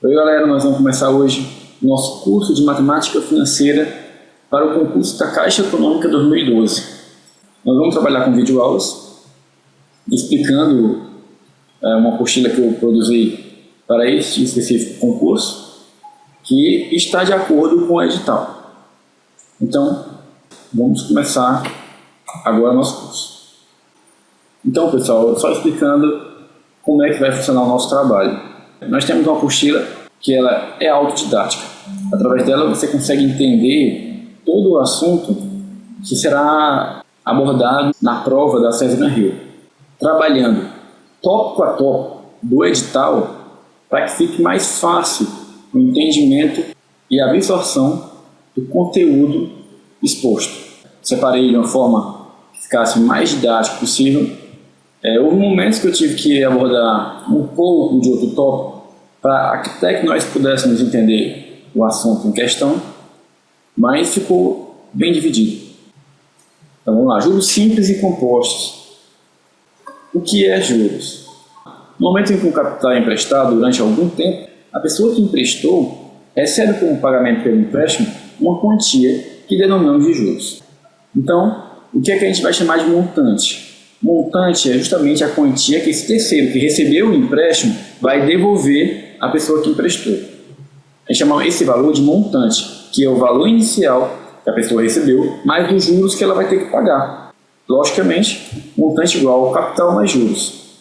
Oi galera, nós vamos começar hoje o nosso curso de Matemática Financeira para o concurso da Caixa Econômica 2012. Nós vamos trabalhar com videoaulas, explicando uma apostila que eu produzi para este específico concurso, que está de acordo com o edital. Então, vamos começar agora o nosso curso. Então pessoal, só explicando como é que vai funcionar o nosso trabalho. Nós temos uma apostila que ela é autodidática. Através dela você consegue entender todo o assunto que será abordado na prova da César Rio, trabalhando tópico a tópico do edital para que fique mais fácil o entendimento e a absorção do conteúdo exposto. Separei de uma forma que ficasse mais didático possível. Houve momentos que eu tive que abordar um pouco de outro tópico para até que nós pudéssemos entender o assunto em questão, mas ficou bem dividido. Então vamos lá, juros simples e compostos. O que é juros? No momento em que um capital é emprestado durante algum tempo, a pessoa que emprestou recebe como pagamento pelo empréstimo uma quantia que denominamos de juros. Então, o que é que a gente vai chamar de montante? Montante é justamente a quantia que esse terceiro que recebeu o empréstimo vai devolver à pessoa que emprestou. A gente chama esse valor de montante, que é o valor inicial que a pessoa recebeu, mais os juros que ela vai ter que pagar. Logicamente, montante igual ao capital mais juros.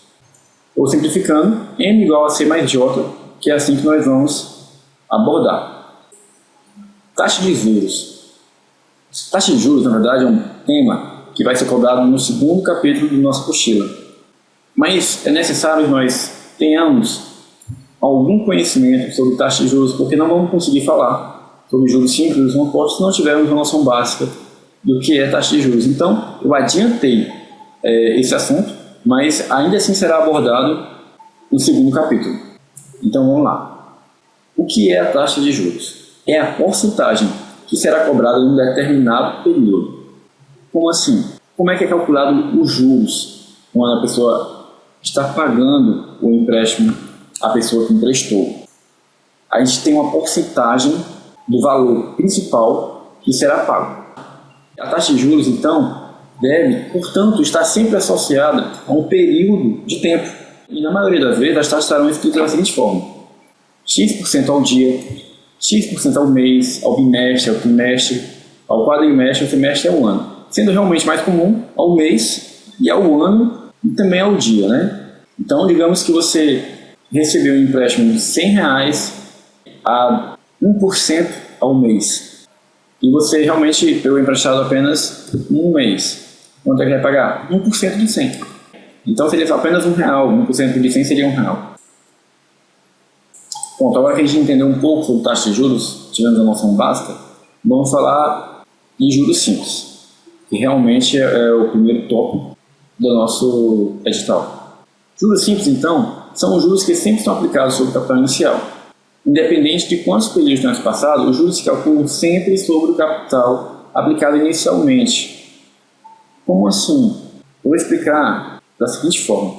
Ou simplificando, M igual a C mais J, que é assim que nós vamos abordar. Taxa de juros. Taxa de juros, na verdade, é um tema que vai ser cobrado no segundo capítulo do nosso apostila. Mas é necessário que nós tenhamos algum conhecimento sobre taxa de juros, porque não vamos conseguir falar sobre juros simples ou compostos se não tivermos uma noção básica do que é taxa de juros. Então, eu adiantei esse assunto, mas ainda assim será abordado no segundo capítulo. Então, vamos lá. O que é a taxa de juros? É a porcentagem que será cobrada em um determinado período. Como assim? Como é que é calculado os juros quando a pessoa está pagando o empréstimo à pessoa que emprestou? A gente tem uma porcentagem do valor principal que será pago. A taxa de juros, então, deve, portanto, estar sempre associada a um período de tempo. E na maioria das vezes, as taxas estarão escritas da seguinte forma: X% ao dia, X% ao mês, ao bimestre, ao trimestre, ao quadrimestre, ao trimestre e ao ano. Sendo realmente mais comum ao mês e ao ano e também ao dia, né? Então, digamos que você recebeu um empréstimo de R$100 a 1% ao mês e você realmente pegou emprestado apenas um mês. Quanto é que vai pagar? 1% de 100. Então, seria apenas R$1, 1% de 100 seria R$1. Bom, agora que a gente entendeu um pouco sobre taxa de juros, tivemos a noção básica, vamos falar de juros simples, que realmente é o primeiro tópico do nosso edital. Juros simples, então, são os juros que sempre são aplicados sobre o capital inicial. Independente de quantos períodos tenham passado, os juros se calculam sempre sobre o capital aplicado inicialmente. Como assim? Vou explicar da seguinte forma.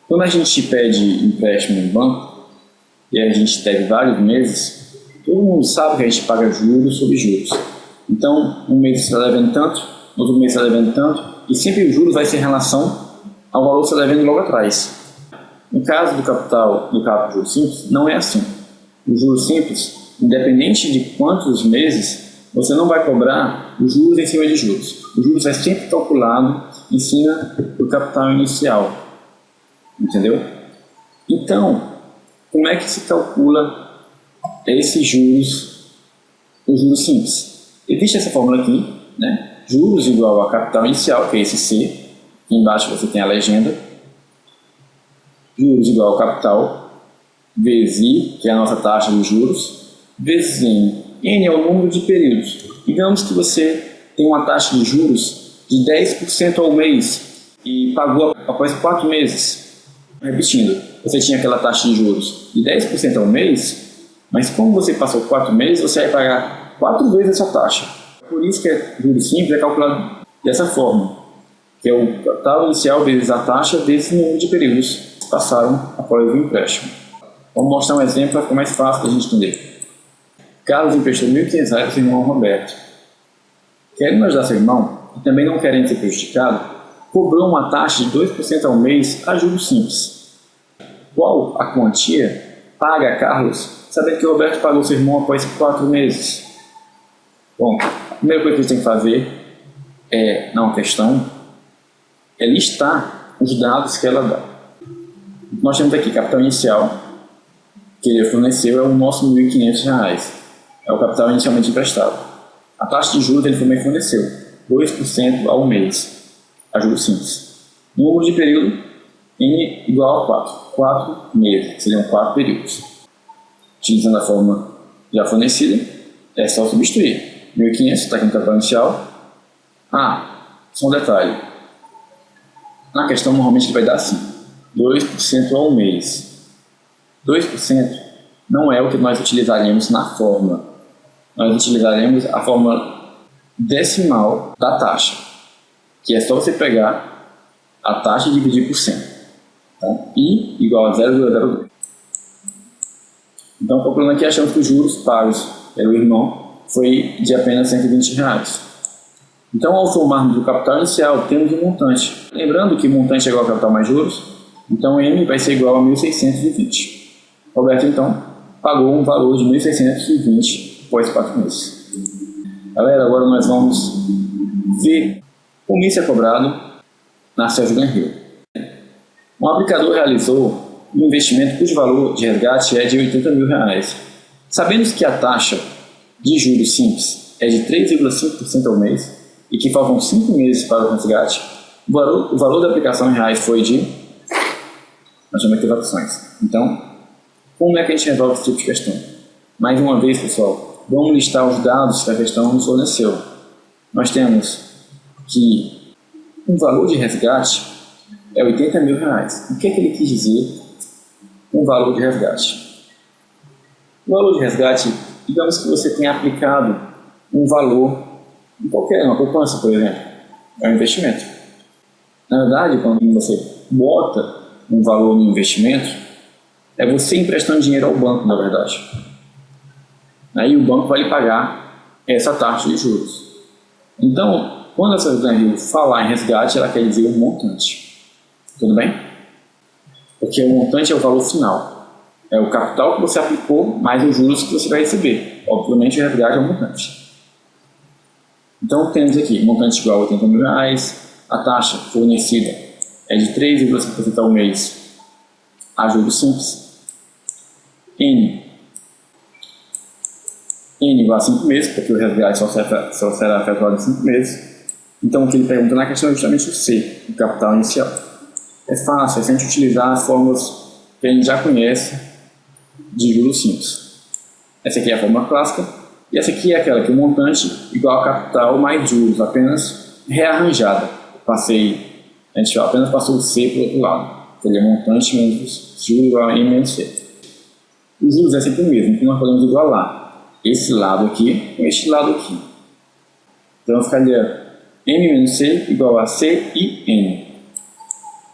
Quando a gente pede empréstimo no banco, e a gente deve vários meses, todo mundo sabe que a gente paga juros sobre juros. Então, um mês você está devendo tanto, outro mês você está devendo tanto, e sempre o juros vai ser em relação ao valor que você está devendo logo atrás. No caso do capital do juros simples, não é assim. O juros simples, independente de quantos meses, você não vai cobrar os juros em cima de juros. O juros é sempre calculado em cima do capital inicial. Entendeu? Então, como é que se calcula esses juros, os juros simples? Existe essa fórmula aqui, né? Juros igual a capital inicial, que é esse C. Aqui embaixo você tem a legenda. Juros igual a capital, vezes I, que é a nossa taxa de juros, vezes N. N é o número de períodos. Digamos que você tem uma taxa de juros de 10% ao mês e pagou após 4 meses. Repetindo, você tinha aquela taxa de juros de 10% ao mês, mas como você passou 4 meses, você vai pagar 4 vezes essa taxa. Por isso que juros simples é calculado dessa forma, que é o capital inicial vezes a taxa vezes o número de períodos que passaram após o empréstimo. Vamos mostrar um exemplo para ficar mais fácil para a gente entender. Carlos emprestou R$ 1.500 para seu irmão Roberto. Querendo ajudar seu irmão, e também não querendo ser prejudicado, cobrou uma taxa de 2% ao mês a juros simples. Qual a quantia paga a Carlos, sabendo que o Roberto pagou seu irmão após 4 meses? Bom, a primeira coisa que você tem que fazer na questão é listar os dados que ela dá. Nós temos aqui capital inicial, que ele forneceu, é o nosso R$ 1.500. É o capital inicialmente emprestado. A taxa de juros ele também forneceu, 2% ao mês, a juros simples. Número de período, N igual a 4. 4 meses, seriam 4 períodos. Utilizando a fórmula já fornecida, é só substituir. 1.500 está aqui no capital inicial. Só um detalhe. Na questão, normalmente ele vai dar assim, 2% ao mês. 2% não é o que nós utilizaremos na fórmula. Nós utilizaremos a fórmula decimal da taxa, que é só você pegar a taxa e dividir por 100. Tá? I igual a 0,02. Então, calculando aqui, achamos que os juros pagos pelo irmão foi de apenas R$ 120. Então, ao somarmos o capital inicial, temos um montante. Lembrando que montante é igual a capital mais juros, então M vai ser igual a 1.620. Roberto, então, pagou um valor de 1.620 após 4 meses. Galera, agora nós vamos ver como isso é cobrado na Sérgio Granrio. Um aplicador realizou um investimento cujo valor de resgate é de R$ 80 mil. Sabendo que a taxa de juros simples é de 3,5% ao mês e que faltam 5 meses para o resgate, o valor da aplicação em reais foi de... Nós temos aqui as opções. Então, como é que a gente resolve esse tipo de questão? Mais uma vez, pessoal, vamos listar os dados que a questão nos forneceu. Nós temos que o valor de resgate é R$ 80 mil. O que é que ele quis dizer com o valor de resgate? O valor de resgate, digamos que você tenha aplicado um valor em qualquer, uma poupança, por exemplo, é um investimento. Na verdade, quando você bota um valor no investimento, é você emprestando dinheiro ao banco, na verdade. Aí o banco vai lhe pagar essa taxa de juros. Então, quando a Sérgio Granrio falar em resgate, ela quer dizer o montante. Tudo bem? Porque o montante é o valor final. É o capital que você aplicou, mais os juros que você vai receber. Obviamente, o resgate é o montante. Então, temos aqui montante igual a R$ 80 mil. A taxa fornecida é de 3,5% ao mês a juros simples. N igual a 5 meses, porque o resgate só será efetuado em 5 meses. Então, o que ele pergunta na questão é justamente o C, o capital inicial. É fácil, é sempre utilizar as fórmulas que a gente já conhece de juros simples. Essa aqui é a fórmula clássica, e essa aqui é aquela que o montante igual a capital mais juros, apenas rearranjada. A gente apenas passou o C para o outro lado. Seria montante menos juros igual a M menos C. Os juros é sempre o mesmo, então nós podemos igualar esse lado aqui com este lado aqui. Então ficaria M menos C igual a C e N.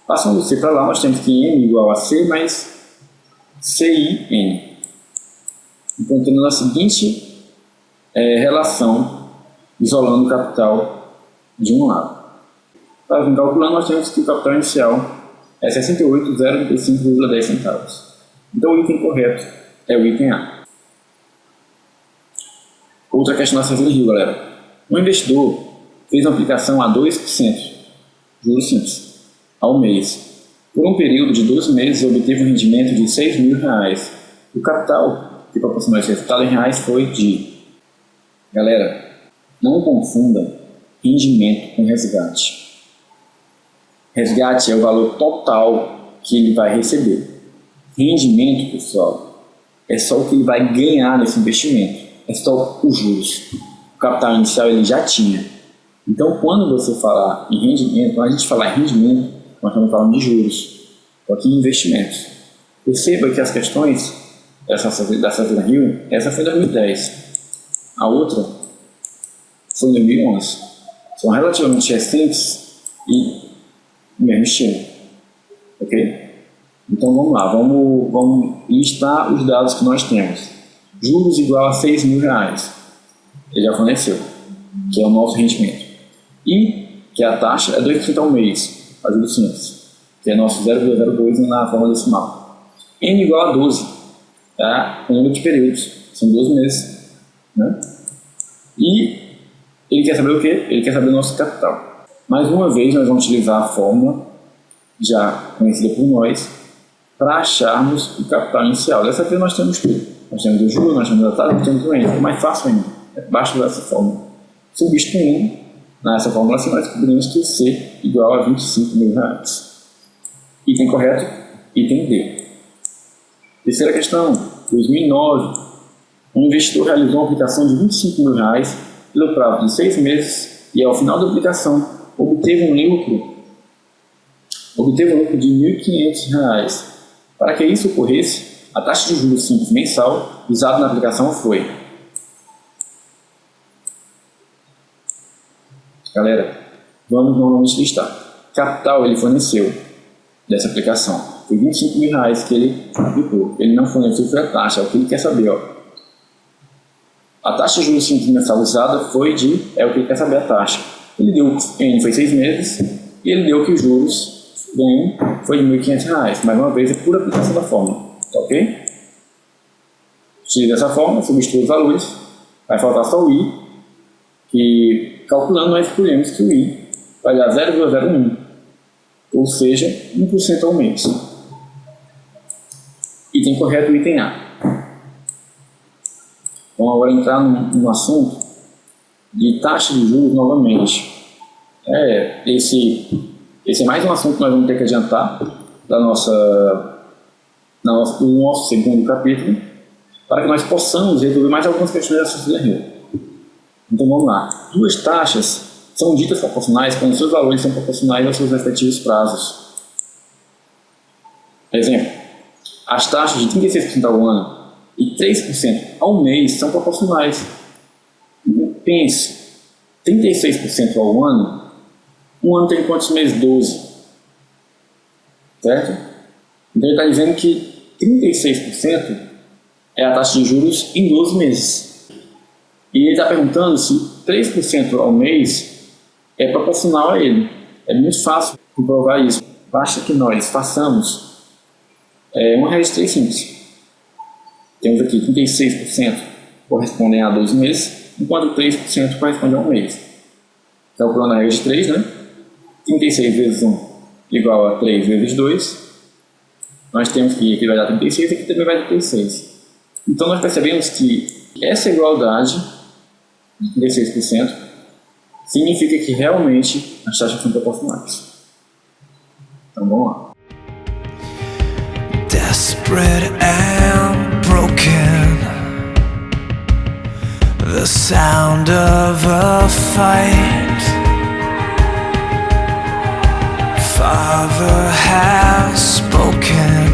Passando o C para lá, nós temos que M igual a C mais C e N. Então temos a seguinte relação, isolando o capital de um lado. Para vir calculando, nós temos que o capital inicial é 68,035,10 centavos. Então o item correto é o item A. Outra questão da Sérgio Granrio, galera. Um investidor fez uma aplicação a 2%, juros simples, ao mês. Por um período de 12 meses, obteve um rendimento de R$ 6 mil. O capital que proporcionou esse resultado em reais foi de... Galera, não confunda rendimento com resgate. Resgate é o valor total que ele vai receber. Rendimento, pessoal, é só o que ele vai ganhar nesse investimento. É só os juros. O capital inicial ele já tinha. Então, quando você falar em rendimento, quando a gente falar em rendimento, nós estamos falando de juros. Aqui em investimentos. Perceba que as questões da Sérgio Granrio, essa foi em 2010. A outra foi em 2011. São relativamente recentes e no mesmo estilo. Ok? Então vamos lá, vamos listar os dados que nós temos. Juros igual a R$6.000, ele já forneceu, que é o nosso rendimento. E, que é a taxa, é 2% ao mês, a juros simples, que é nosso 0,02 na forma decimal. N igual a 12, tá? O número de períodos, são 12 meses. Né? E ele quer saber o quê? Ele quer saber o nosso capital. Mais uma vez, nós vamos utilizar a fórmula, já conhecida por nós, para acharmos o capital inicial. Dessa vez nós temos tudo. Nós temos o juro, nós temos a taxa, nós temos o N. É mais fácil ainda. Basta usar essa fórmula. Substituindo nessa fórmula assim, nós descobrimos que C igual a R$25.000. Item correto, item D. Terceira questão, 2009. Um investidor realizou uma aplicação de R$25.000 pelo prazo de 6 meses e, ao final da aplicação, obteve um lucro de R$1.500. Para que isso ocorresse, a taxa de juros simples mensal usada na aplicação foi... Galera, vamos novamente listar. Capital ele forneceu dessa aplicação. Foi R$25.000 que ele aplicou. Ele não forneceu foi a taxa, é o que ele quer saber. Ó. A taxa de juros simples mensal usada foi é o que ele quer saber a taxa. Ele deu, N foi 6 meses, e ele deu que os juros ganho foi de R$1.500. Mais uma vez, é pura aplicação da fórmula. Tá ok? Utiliza essa fórmula, substitui os valores, vai faltar só o I, que calculando nós descobrimos que o I vai dar 0,01, ou seja, 1% ao mês. Item correto, o item A. Vamos agora entrar no assunto de taxa de juros novamente. Esse é mais um assunto que nós vamos ter que adiantar do nosso segundo capítulo, para que nós possamos resolver mais algumas questões dessa CDR. Então vamos lá. Duas taxas são ditas proporcionais quando seus valores são proporcionais aos seus respectivos prazos. Exemplo, as taxas de 36% ao ano e 3% ao mês são proporcionais. Pense, 36% ao ano, um ano tem quantos meses? 12. Certo? Então ele está dizendo que 36% é a taxa de juros em 12 meses. E ele está perguntando se 3% ao mês é proporcional a ele. É muito fácil comprovar isso. Basta que nós façamos uma regra de 3 simples. Temos aqui 36% correspondem a 12 meses, enquanto 3% corresponde a um mês. Calculando a regra de 3, né? 36 vezes 1 igual a 3 vezes 2. Nós temos que aqui vai dar 36 e aqui também vai dar 36. Então nós percebemos que essa igualdade de 36% significa que realmente as taxas são proporcionais. Então vamos lá. Desperate and broken, the sound of a fight. Father has spoken.